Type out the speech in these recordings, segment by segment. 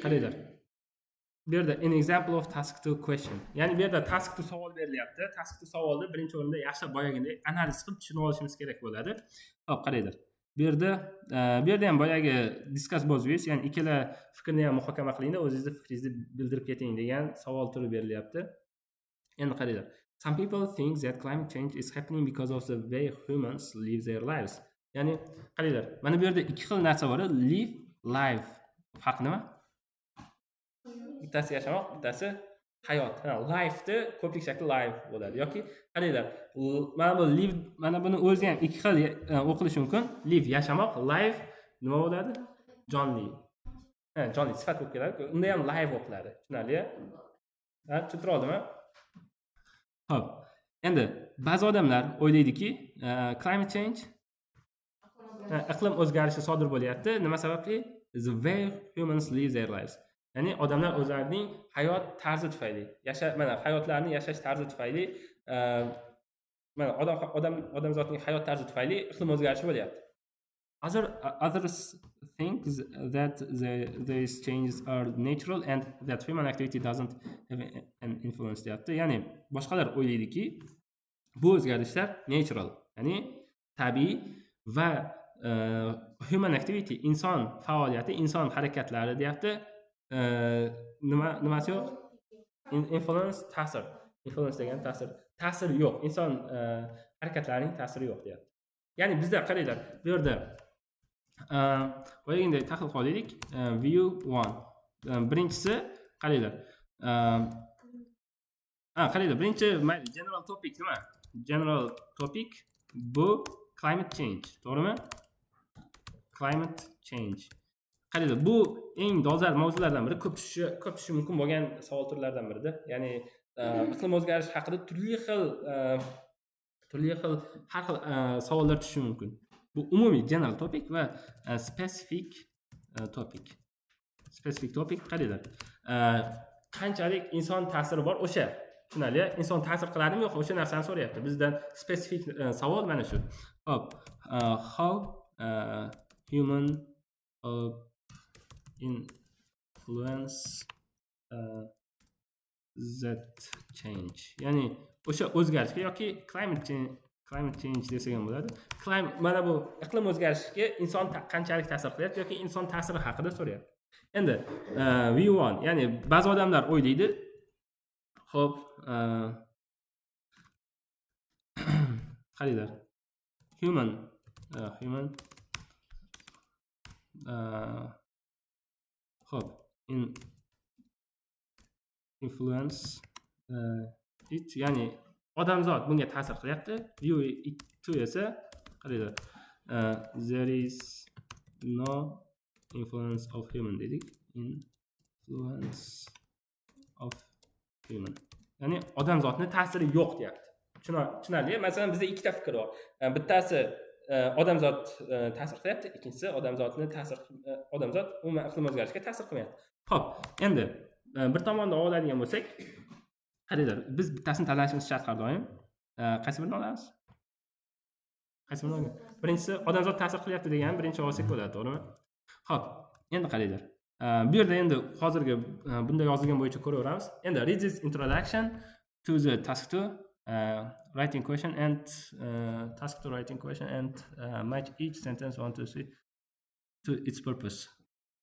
qaranglar. Bu yerda an example of task to question. Ya'ni bu yerda task to savol berilyapti. Task to savolni birinchi o'rinda yaxshi boyagidek analiz qilib tushunib olishimiz kerak bo'ladi. Hop, qaranglar. Bu yerda ham boyagi discuss both ways, ya'ni ikkala fikrni ham muhokama qilingda, o'zingizni fikringizni bildirib keting degan savol turi berilyapti. Endi qaranglar. Some people think that climate change is happening because of the way humans live their lives. Ya'ni qaranglar, mana bu yerda ikki xil narsa bor. Live, life. Farqi nima? Bittasi yashamoq, bittasi hayot. Life'ni ko'plik shakli life bo'ladi yoki qaranglar, mana bu live, mana buni o'zi ham ikki xil o'qilishi mumkin. Live yashamoq, life nima bo'ladi? Jonli. Jonli sifat bo'lib keladi. Unda ham live o'qiladi. Tushunarli? Tushuntira oldimmi? Xo'p. Endi ba'zi odamlar o'ylaydiki, climate change iqlim o'zgarishi sodir bo'lyapti. Nima sababli? The way humans live their lives. Ya'ni odamlar o'zlarining hayot tarzi tufayli, mana hayotlarini yashash tarzi tufayli, mana odamzodning hayot tarzi tufayli iqlim o'zgarishi bo'lyapti. Others think that these changes are natural and that human activity doesn't have an influence deyapti. Ya'ni boshqalar o'ylaydiki, bu o'zgarishlar natural, ya'ni tabiiy va human activity, inson faoliyati, inson harakatlari deyapti. Nimasi yo'q? Influence, ta'sir. Influence degan ta'sir yo'q. Inson harakatlarining ta'siri yo'q deyapti. Ya'ni bizda qaranglar, bu yerda boyagidek tahlil qilaylik. View 1. Birinchisi qaranglar. Qaranglar, birinchi general topic nima? General topic bu climate change, to'g'rimi? Climate change. Qaranglar, bu eng dolzarb mavzulardan biri, ko'p tushishi mumkin bo'lgan savol turlaridan biridir. Ya'ni iqlim o'zgarishi haqida turli xil har xil savollar tushishi mumkin. Bu umumiy general topic va specific topic. Specific topic qaranglar. Qanchalik inson ta'siri bor o'sha. Tushunarli? Inson ta'sir qiladimi yo'q, o'sha narsani so'rayapti. Bizdan specific savol mana shu. Hop, how human influence that change. Ya'ni o'sha o'zgarishga yoki climate change desak ham bo'ladi. Mana bu iqlim o'zgarishiga inson qanchalik ta'sir qilyapti yoki inson ta'siri haqida so'rayapti. Endi view 1, ya'ni ba'zi odamlar o'ylaydi, xo'p, qaranglar. Human xo'p, influence it, ya'ni odamzod bunga ta'sir qilyapti. View 2 esa qaranglar, there is no influence of human dedik. Influence of human, ya'ni odamzodni ta'siri yo'q deyapti. Tushunarli? Masalan, bizda ikkita fikr bor. Bittasi odamzod ta'sir qilyapti, ikkinchisi odamzod umuman iqlim o'zgarishiga ta'sir qilmayapti. Xo'p, endi bir tomondan oladigan bo'lsak, qaranglar, biz bittasini tanlashimiz shart har doim. Qaysi birini olamiz? Birinchisi odamzod ta'sir qilyapti degan birinchi olsak bo'ladi, to'g'rimi? Xo'p, endi qaranglar. Bu yerda endi hozirgi bunda yozilgan bo'yicha ko'raveramiz. Endi read this introduction to the task to writing question and task to writing question and match each sentence 1 to 3 to its purpose.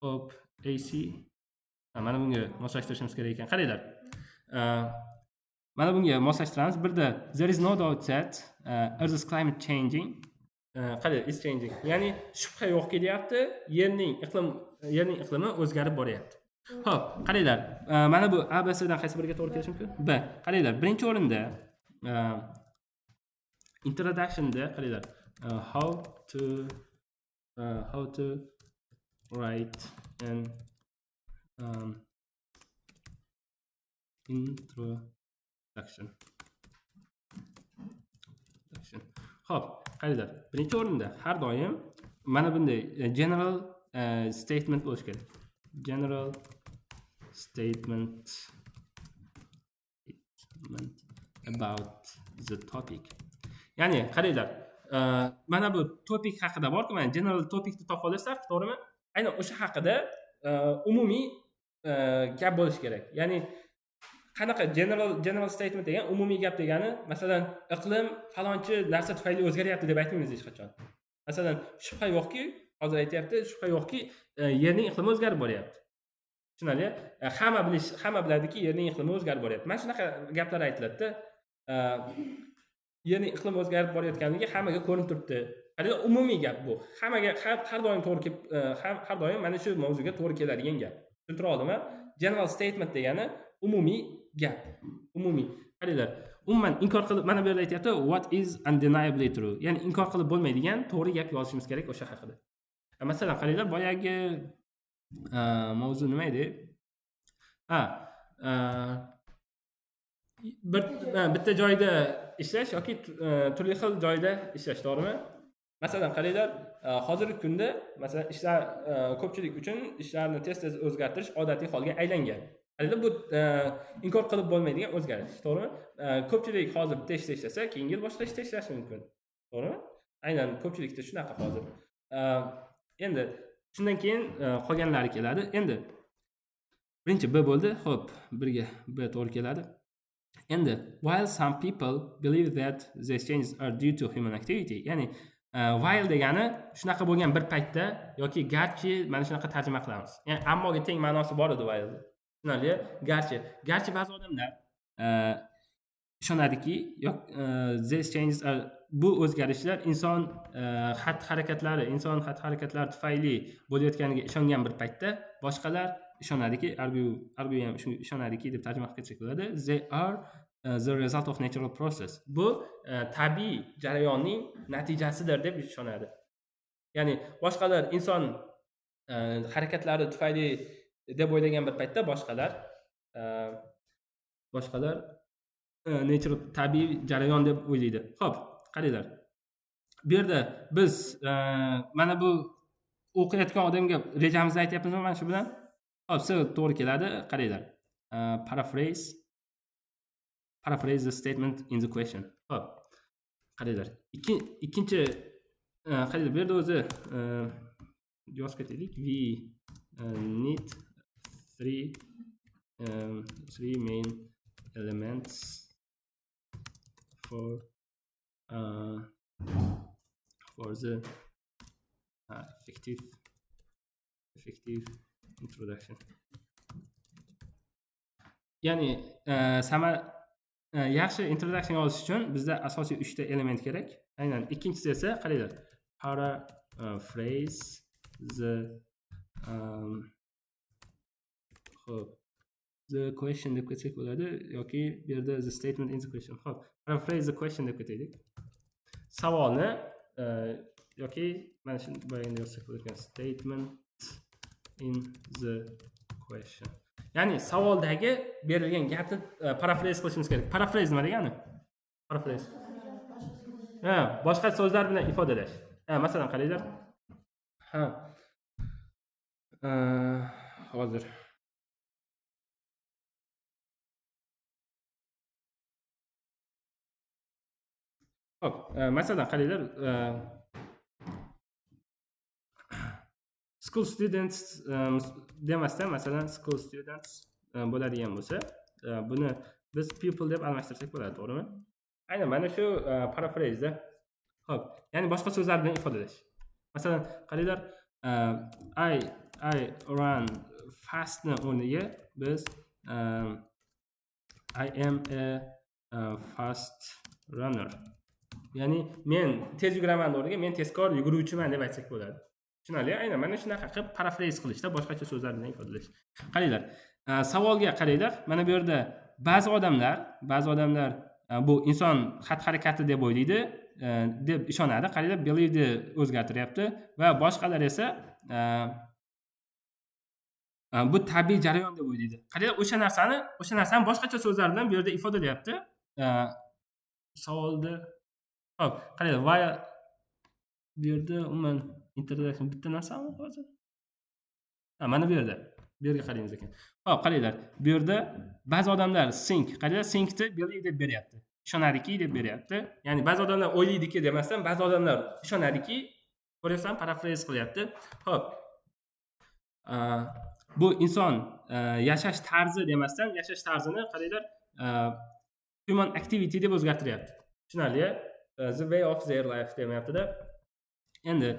Hope AC. Mana bunga moslashtirishimiz kerak ekan. Qaranglar. Mana bunga moslashtiramiz. Birda there is no doubt that Earth is climate changing. Qaranglar, is changing. Ya'ni shubha yo'qki deyapti, yerning iqlimi o'zgarib boryapti. Xo'p, qaranglar. Mana bu A, B, C dan qaysi biriga to'g'ri kelishi mumkin? B. Qaranglar, birinchi o'rinda introduction da qaranglar, how to write an introduction. Xo'p, qaranglar, birinchi o'rinda har doim mana bunday general statement bo'lish kerak. General statement about the topic. Ya'ni qaranglar, mana bu topic haqida bor-ku, mana general topicni topib olasizlar, to'g'rimi? Aynan o'sha haqida umumiy gap bo'lishi kerak. Ya'ni qanaqa general statement degan umumiy gap degani, masalan, iqlim falonchi narsa tufayli o'zgaryapti deb aytmaymiz hech qachon. Masalan, shubha yo'qki, hozir aytyapti, shubha yo'qki, yerning iqlimi o'zgarib boryapti. Tushunarli? Hamma biladiki, yerning iqlimi o'zgarib boryapti. Mana shunaqa gaplar aytiladi-da. Yerning iqlimi o'zgarib borayotganligi hammaga ko'rinib turibdi. Qarang, umumiy gap bu. Hammaga har doim to'g'ri kelib, har doim mana shu mavzuga to'g'ri keladigan gap. Tushuntira oldimmi? General statement degani umumiy gap. Umumiy. Qaranglar, umuman inkor qilib, mana bu yerda aytyapti, what is undeniably true. Ya'ni inkor qilib bo'lmaydigan to'g'ri gap yozishimiz kerak o'sha haqida. Masalan, qaranglar, boyagi mavzu nima edi? Bitta joyda ishlash yoki turli xil joyda ishlash, to'g'rimi? Masalan, qaranglar, hozirgi kunda masalan ishlar ko'pchilik uchun ishlarni tez-tez o'zgartirish odatiy holga aylangan. Qaranglar, bu inkor qilib bo'lmaydigan o'zgarish, to'g'rimi? Ko'pchilik hozir bitta ishda ishlasa, keyingi yil boshqa ishda ishlashi mumkin. To'g'rimi? Aynan ko'pchilikda shunaqa hozir. Endi shundan keyin qolganlari keladi. Endi birinchi B bo'ldi. Xo'p, birga B to'g'ri keladi. Endi while some people believe that these changes are due to human activity, ya'ni while degani shunaqa bo'lgan bir paytda yoki garchi mana shunaqa tarjima qilamiz. Ya'ni ammoga teng ma'nosi bor edi while. Tushunarli? Garchi ba'zi odamlar ishonadiki, these changes are, bu o'zgarishlar inson xatti-harakatlari tufayli bo'layotganiga ishongan bir paytda boshqalar ishonadiki, argu ham shunga ishonadiki deb tarjima qilsak bo'ladi. They are the result of natural process. Bu tabiiy jarayonning natijasidir deb ishonadi. Ya'ni boshqalar inson harakatlari tufayli deb o'ylagan bir paytda boshqalar natural, tabiiy jarayon deb o'ylaydi. Xo'p, qaranglar. Bu yerda biz mana bu o'qiyotgan odamga rejamizni aytyapmizmi mana shu bilan? Xo'p, siz to'g'ri keladi. Qaranglar. Paraphrase the statement in the question. Xo'p. Qaranglar. Ikkinchi qaranglar, bu yerda o'zi yozib ketaylik. We need three main elements for the effective introduction. Ya'ni yaxshi introduction yozish uchun bizda asosiy 3 ta element kerak. Aynan ikkinchisi esa qaranglar. Paraphrase the the question deb ketsak bo'ladi yoki bu yerda the statement in the question. Xo'p, paraphrase the question deb ketaylik. Savolni yoki mana shu boyagina yozsak bo'ladigan statement in the question. Ya'ni savoldagi berilgan gapni paraphrase qilishimiz kerak. Paraphrase nima degani? Paraphrase. Boshqa so'zlar bilan ifodalash. Masalan, qaranglar. Hozir Xo'p, masalan, qaranglar, school students demasdan, masalan, school students bo'ladigan bo'lsa, buni biz people deb almashtirsak bo'ladi, to'g'rimi? Aynan mana shu paraphrase. Xo'p, ya'ni boshqa so'zlar bilan ifodalash. Masalan, qaranglar, I run fastni o'rniga biz I am a fast runner. Ya'ni men tez yuguraman o'rniga men tezkor yuguruvchiman deb aytsak bo'ladi. Tushunarli? Aynan mana shunaqa qilib paraphrase qilishda boshqacha so'zlar bilan ifodalash. Qaranglar, savolga qaranglar. Mana bu yerda ba'zi odamlar bu inson xatti-harakati deb o'ylaydi, deb ishonadi. Qaranglar, believe ni o'zgartiryapti va boshqalar esa bu tabiiy jarayon deb o'ylaydi. Qaranglar, o'sha narsani boshqacha so'zlar bilan bu yerda ifodalayapti. Savolda Xo'p, qaranglar, why bu yerda umuman introduction bitta narsami hozir? Mana bu yerga qaraymiz ekan. Xo'p, qaranglar, bu yerda ba'zi odamlar think, qaranglar, thinkni believe deb beryapti. Ishonadiki deb beryapti. Ya'ni ba'zi odamlar o'ylaydiki demasdan, ba'zi odamlar ishonadiki, ko'ryapsan, paraphrase qilyapti. Xo'p. bu inson yashash tarzi demasdan yashash tarzini qaranglar human activity deb o'zgartiryapti. Tushunarli? The way of their life demayapti-da. Endi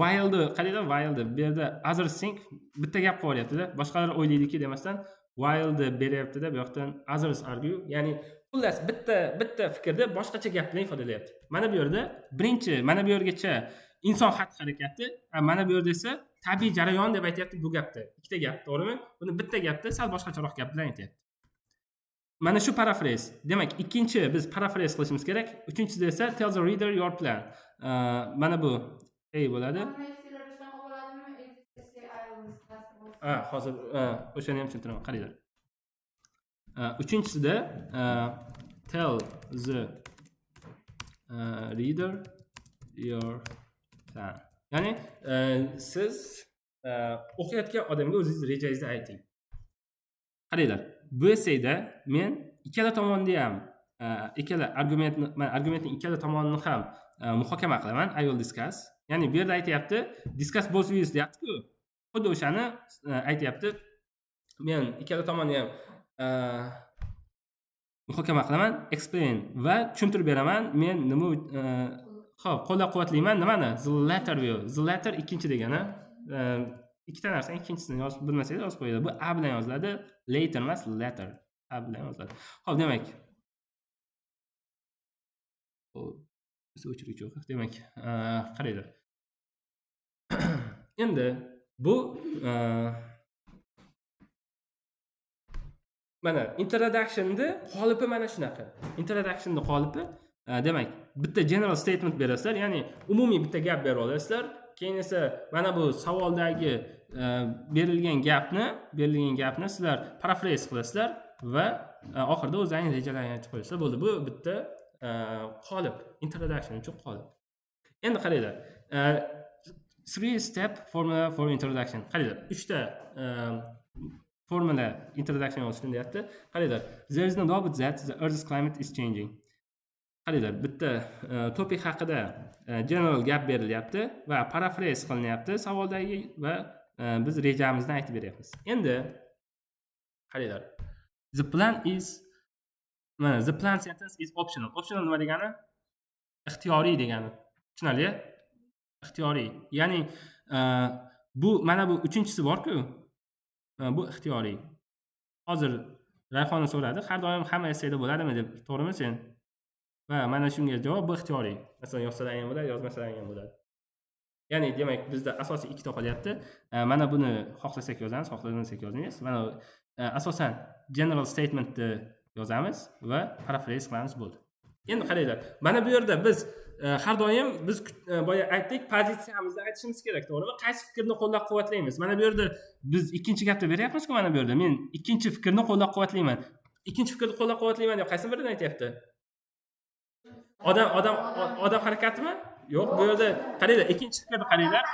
while'ni qaranglar, while'ni bu yerda other thing bitta gap qo'yapti-da. Boshqalar o'ylaydiki demasdan while'ni beryapti-da, bu yoqdan others argue, ya'ni xullas bitta fikrni boshqacha gap bilan ifodalayapti. Mana bu yerda birinchi, mana bu yergacha inson xatti-harakati, mana bu yerda esa tabiiy jarayon deb aytyapti bu gapda. Ikkita gap, to'g'rimi? Buni bitta gapda sal boshqacharoq gap bilan aytyapti. Mana shu paraphrase. Demak, ikkinchi biz paraphrase qilishimiz kerak. Uchinchisida esa tell the reader your plan. Mana bu bo'ladi. Hozir o'shani ham tushuntiraman. Qaranglar. Uchinchisida tell the reader your plan. Ya'ni siz o'qiyotgan odamga o'zingiz rejangizni ayting. Qaranglar, bu essayda men ikkala tomonni ham ikkala argumentning ikkala tomonini ham muhokama qilaman. I will discuss. Ya'ni bu yerda aytayapti, discuss both views deyapti-ku. Xuddi o'shani aytayapti. Men ikkala tomonni ham muhokama qilaman, explain va tushuntirib beraman. Men nima xo'p, qo'llab-quvvatlayman nimani? The latter view. The latter ikkinchi degani. Ikkita narsani ikkinchisini yozib bilmasanglar yozib qo'yinglar. Bu a bilan yoziladi, later emas, later. A bilan yoziladi. Xo'p, demak. O'chiruvchi yo'q. Demak, qaranglar. Endi bu mana introduction'ni qolipi mana shunaqa. Introduction'ni qolipi demak, bitta general statement berasizlar, ya'ni umumiy bitta gap berib olasizlar. Keyin esa mana bu savoldagi berilgan gapni sizlar paraphrase qilasizlar va oxirida o'zingiz rejalarini aytib qo'yasizlar. Bo'ldi. Bu bitta qolip, introduction uchun qolip. Endi qaranglar. 3-step formula for introduction. Qaranglar, 3 ta formula introduction yozishni deyapti. Qaranglar, there is no doubt that the earth's climate is changing. Qaranglar, bitta topik haqida general gap berilyapti va paraphrase qilinyapti savoldagi va biz rejamizni aytib beryapmiz. Endi qaranglar. The plan sentence is optional. Optional nima degani? Ixtiyoriy degani. Tushunarli? Ixtiyoriy. Ya'ni bu mana bu uchinchisi bor-ku. Bu ixtiyoriy. Hozir Rayhona so'radi, har doim hamma essayda bo'ladimi deb. To'g'rimi sen? Va mana shunga javob bu ixtiyoriy. Masalan, yozsalar ham bo'ladi, yozmasalar ham bo'ladi. Ya'ni demak bizda asosiy ikkita qolyapti. Mana buni xohlasak yozamiz, xohlamasak yozmaymiz. Mana asosan general statementni yozamiz va paraphrase qilamiz bo'ldi. Endi qaranglar, mana bu yerda biz har doim biz boya aytdik, pozitsiyamizni aytishimiz kerak, to'g'rimi? Qaysi fikrni qo'llab-quvvatlaymiz? Mana bu yerda biz ikkinchi gapda beryapmiz-ku mana bu yerda. Men ikkinchi fikrni qo'llab-quvvatlayman. Ikkinchi fikrni qo'llab-quvvatlayman deb qaysi birini aytyapti? Odam harakatimi? Yo'q, bu yerda qaranglar, ikkinchi fikrni qaranglar.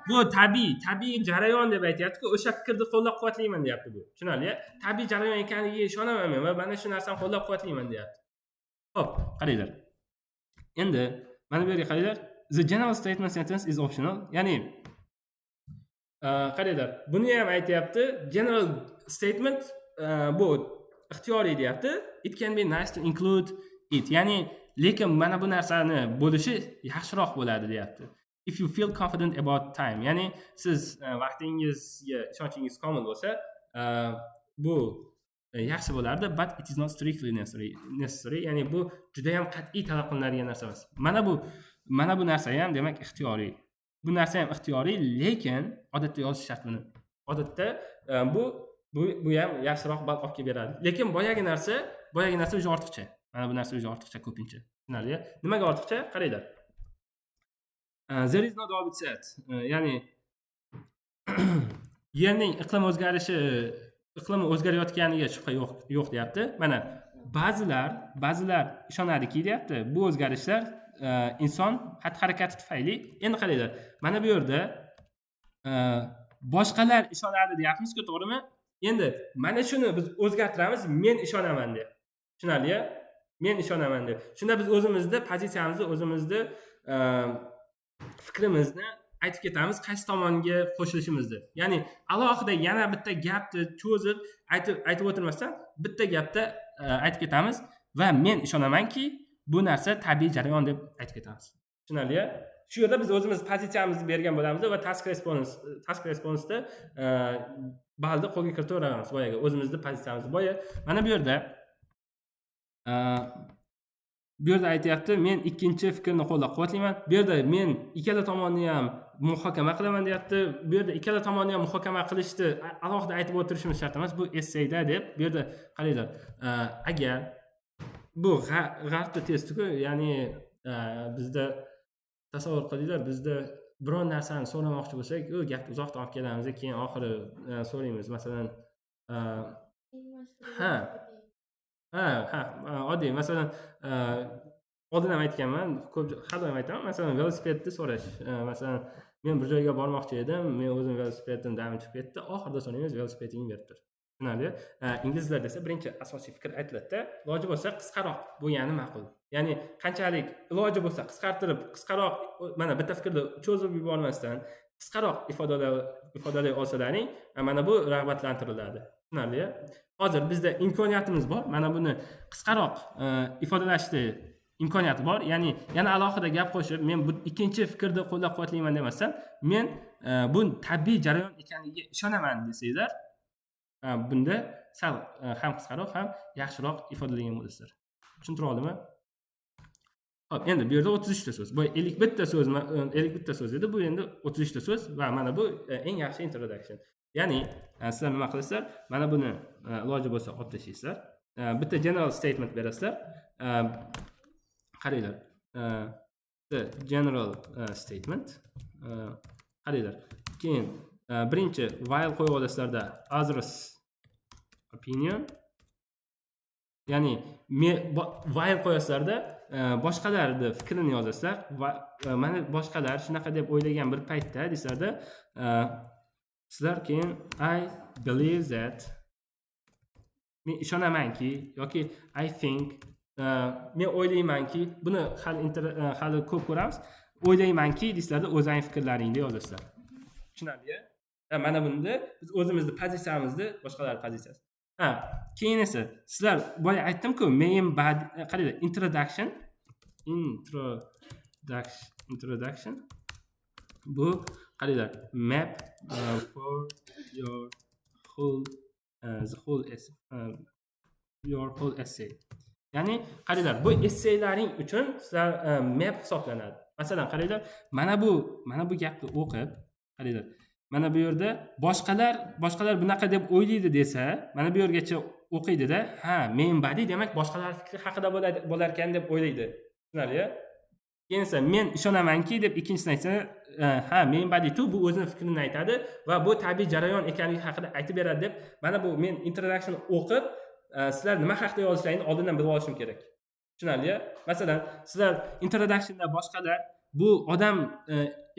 Bu tabiiy jarayon deb aytyapti-ku, o'sha fikrni qo'llab-quvvatlayman deyapti bu. Tushunarli? Tabiiy jarayon ekaniga ishonaman men va mana shu narsani qo'llab-quvvatlayman deyapti. Xo'p, qaranglar. Endi mana bu yerga qaranglar. The general statement sentence is optional. Ya'ni qaranglar, buni ham aytayapti. General statement bu ixtiyoriy deyapti. It can be nice to include it. Ya'ni lekin mana bu narsani bo'lishi yaxshiroq bo'ladi deyapti. If you feel confident about time. Ya'ni siz vaqtingizga ishonchingiz komil bo'lsa, bu yaxshi bo'lardi, but it is not strictly necessary. Ya'ni bu juda ham qat'iy talab qilinadigan narsa emas. Mana bu narsa ham demak ixtiyoriy. Bu narsa ham ixtiyoriy, lekin odatda yozish shart buni. Odatda bu ham yaxshiroq ball olib kelib beradi. Lekin boyagi narsa o'zi ortiqcha. Mana bu narsa o'zi ortiqcha ko'pincha. Tushunarli? Nimaga ortiqcha? Qaranglar. There is no doubt that. Ya'ni yerning iqlim o'zgarayotganiga shubha yo'q deyapti. Mana ba'zilar ishonadiki deyapti. Bu o'zgarishlar inson xatti-harakati tufayli. Endi qaranglar. Mana bu yerda boshqalar ishonadi deyapmiz-ku, to'g'rimi? Endi mana shuni biz o'zgartiramiz, men ishonaman deb. Tushunarli? Men ishonaman deb. Shunda biz o'zimizni pozitsiyamizni, o'zimizni fikrimizni aytib ketamiz qaysi tomonga qo'shilishimizni. Ya'ni alohida yana bitta gapni cho'zib aytib o'tirmasdan bitta gapda aytib ketamiz va men ishonamanki bu narsa tabiiy jarayon deb aytib ketamiz. Tushunarli? Shu yerda biz o'zimiz pozitsiyamizni bergan bo'lamiz va task responsda balni qo'lga kiritaveramiz boyaga o'zimizni pozitsiyamizni. Mana bu yerda aytayapti, men ikkinchi fikrni qo'llab-quvvatlayman. Bu yerda men ikkala tomonni ham muhokama qilaman deyapti. Bu yerda ikkala tomonni ham muhokama qilishni alohida aytib o'tirishimiz shart emas. Bu essayda deb. Bu yerda qaranglar, agar bu g'arbda testku, ya'ni bizda tasavvur qilinglar, bizda biron narsani so'ramoqchi bo'lsak, u gapni uzoqdan olib kelamiz, keyin oxiri so'raymiz. Masalan, oddiy, masalan, oldin ham aytganman, ko'p har doim aytaman, masalan, velosipedni so'rash. Masalan, men bir joyga bormoqchi edim, men o'zim velosipedim davom chiqib ketdi, oxirida so'raymiz, velosipedingni berib tur. Tushunarli? Inglizlarda esa birinchi asosiy fikr aytiladi-da, iloji bo'lsa qisqaroq bo'lgani ma'qul. Ya'ni qanchalik iloji bo'lsa qisqaroq mana bitta fikrni cho'zib yubormasdan qisqaroq ifodalay olsalaring, mana bu rag'batlantiriladi. Tushunarli? Hozir bizda imkoniyatimiz bor. Mana buni qisqaroq ifodalashni imkoniyati bor. Ya'ni yana alohida gap qo'shib, men bu ikkinchi fikrni qo'llab-quvvatlayman demasdan, men bu tabiiy jarayon ekaniga ishonaman desanglar, bunda sal ham qisqaroq ham yaxshiroq ifodalagan bo'lasizlar. Tushuntira oldimmi? Xo'p, endi bu yerda 33 ta so'z. Bu 51 ta so'z, 51 ta so'z edi. Bu endi 33 ta so'z va mana bu eng yaxshi introduction. Ya'ni sizlar nima qilasizlar? Mana buni iloji bo'lsa olib tashlaysizlar. Bitta general statement berasizlar. Qaranglar. The general statement. Qaranglar. Keyin birinchi while qo'yib olasizlarda others opinion. Ya'ni while qo'yasizlarda boshqalarning fikrini yozasizlar va mana boshqalar shunaqa deb o'ylagan bir paytda deysizlarda, sizlar keyin I believe that, men ishonamanki yoki I think, men o'ylaymanki, buni hali ko'p ko'ramiz. O'ylaymanki deysizlarda o'zing fikrlaringni yozasizlar. Tushunarli? Mana bunda biz o'zimizni pozitsiyamizni boshqalar pozitsiyasi. Keyin esa sizlar boya aytdim-ku, main body, qaranglar, introduction. Bu qaranglar, map for your whole essay. Ya'ni qaranglar, bu essaylaring uchun sizlar map hisoblanadi. Masalan, qaranglar, mana bu gapni o'qib, qaranglar, mana bu yerda boshqalar bunaqa deb o'ylaydi desa, mana bu yergacha o'qiydi-da, main body demak boshqalar fikri haqida bo'lar ekan deb o'ylaydi. Tushunarli? Keyin esa men ishonamanki deb ikkinchisini aytsa, main body tu bu o'zining fikrini aytadi va bu tabiiy jarayon ekanligi haqida aytib beradi deb, mana bu men introduction o'qib, sizlar nima haqida yozishlaringni oldindan bilib olishim kerak. Tushunarli? Masalan, sizlar introductionda boshqalar bu odam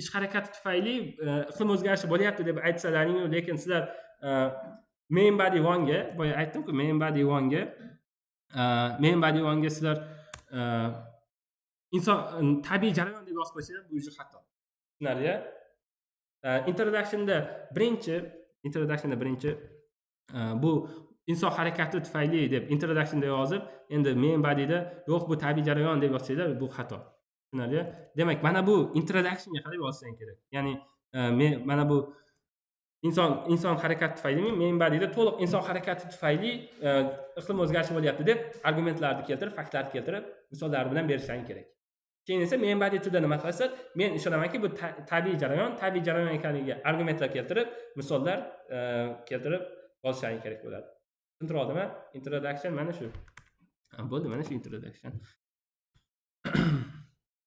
ish harakati tufayli iqlim o'zgarishi bo'lyapti deb aytsalaring, lekin sizlar main body 1 ga, boya aytdim-ku, main body 1 ga sizlar inson tabiiy jarayon deb yozib qo'ysangiz, bu juda xato. Tushunarli? Introductionda birinchi bu inson harakati tufayli deb introductionda yozib, endi main bodyda yo'q bu tabiiy jarayon deb yozsanglar, bu xato. Tushunarli? Demak, mana bu introductionga qarab yozsang kerak. Ya'ni mana bu inson harakati tufayli, main bodyda to'liq inson harakati tufayli iqlim o'zgarishi bo'lyapti deb argumentlarni keltirib, faktlarni keltirib, misollar bilan berishlaring kerak. Keyin esa main body to'da nima qilasizlar? Men ishonamanki bu tabiiy jarayon ekanligiga argumentlar keltirib, misollar keltirib yozishlaring kerak bo'ladi. Tushuntira oldimmi? Introduction mana shu. Bo'ldi, mana shu introduction.